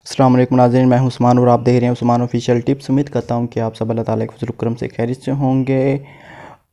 अस्सलाम वालेकुम नाज़रीन, मैं हूं उस्मान और आप देख रहे हैं उस्मान ऑफिशियल टिप्स। उम्मीद करता हूं कि आप सब अल्लाह ताला के फज़ल करम से खैरियत से होंगे।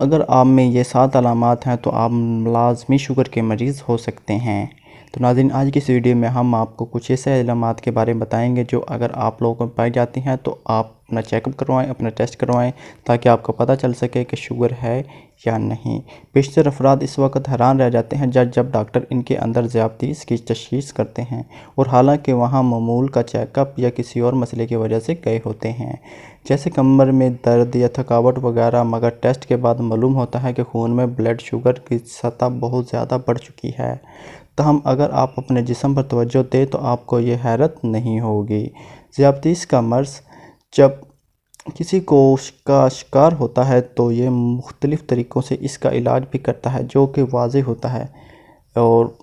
अगर आप में ये 7 अलामात हैं तो आप लाज़मी शुगर के मरीज़ हो सकते हैं। तो नाज़रीन, आज की इस वीडियो में हम आपको कुछ ऐसे अलामात के बारे में बताएंगे जो अगर आप लोगों को पाई जाती हैं तो आप अपना चेकअप करवाएं, अपना टेस्ट करवाएं, ताकि आपको पता चल सके कि शुगर है या नहीं। बेशतर अफराद इस वक्त हैरान रह जाते हैं जब डॉक्टर इनके अंदर ज़्यादतीस की तशख़ीस करते हैं, और हालांकि वहां मामूल का चेकअप या किसी और मसले की वजह से गए होते हैं, जैसे कमर में दर्द या थकावट वगैरह। मगर टेस्ट के बाद मालूम होता है कि खून में ब्लड शुगर की सतह बहुत ज़्यादा बढ़ चुकी है। तहम अगर आप अपने जिस्म पर तवज्जो दें तो आपको ये हैरत नहीं होगी। ज़्यादतीस का मर्ज़ जब किसी को का शिकार होता है तो ये मुख्तलिफ़ तरीक़ों से इसका इलाज भी करता है, जो कि वाज़ेह होता है। और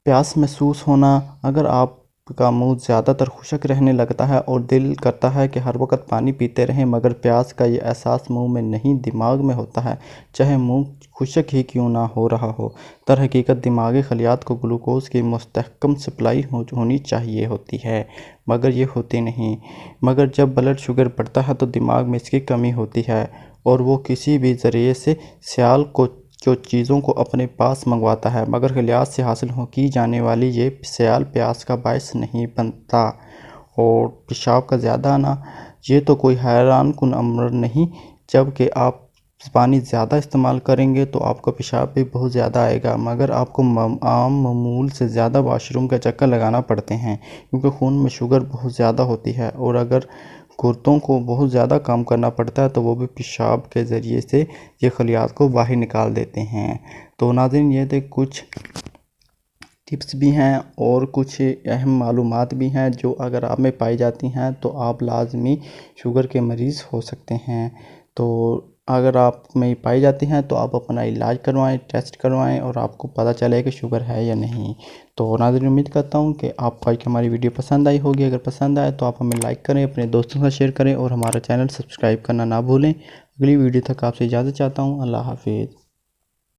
प्यास महसूस होना, अगर आपका मुंह ज़्यादातर खुशक रहने लगता है और दिल करता है कि हर वक्त पानी पीते रहें, मगर प्यास का ये एहसास मुंह में नहीं दिमाग में होता है, चाहे मुंह खुशक ही क्यों ना हो रहा हो। दर हकीकत दिमागी खलियात को ग्लूकोज़ की मुस्तहकम सप्लाई होनी चाहिए होती है, मगर ये होती नहीं। मगर जब ब्लड शुगर बढ़ता है तो दिमाग में इसकी कमी होती है और वो किसी भी ज़रिए से सियाल को जो चीज़ों को अपने पास मंगवाता है, मगर खलियात से हासिल की जाने वाली ये सियाल प्यास का बायस नहीं बनता। और पेशाब का ज़्यादा आना, ये तो कोई हैरान कुन अमर नहीं, जबकि आप पानी ज़्यादा इस्तेमाल करेंगे तो आपका पेशाब भी बहुत ज़्यादा आएगा, मगर आपको आम मामूल से ज़्यादा वाशरूम का चक्कर लगाना पड़ते हैं, क्योंकि खून में शुगर बहुत ज़्यादा होती है। और अगर गुर्दों को बहुत ज़्यादा काम करना पड़ता है तो वो भी पेशाब के ज़रिए से ये खलियात को बाहर निकाल देते हैं। तो नाज़रीन, ये थे कुछ टिप्स भी हैं और कुछ अहम मालूमात भी हैं जो अगर आप में पाई जाती हैं तो आप लाजमी शुगर के मरीज़ हो सकते हैं। तो अगर आप में पाई जाती हैं तो आप अपना इलाज करवाएं, टेस्ट करवाएं, और आपको पता चले कि शुगर है या नहीं। तो नाज़रीन, उम्मीद करता हूं कि आपको आज की हमारी वीडियो पसंद आई होगी। अगर पसंद आए तो आप हमें लाइक करें, अपने दोस्तों के साथ शेयर करें और हमारा चैनल सब्सक्राइब करना ना भूलें। अगली वीडियो तक आपसे इजाज़त चाहता हूँ। अल्लाह हाफिज़।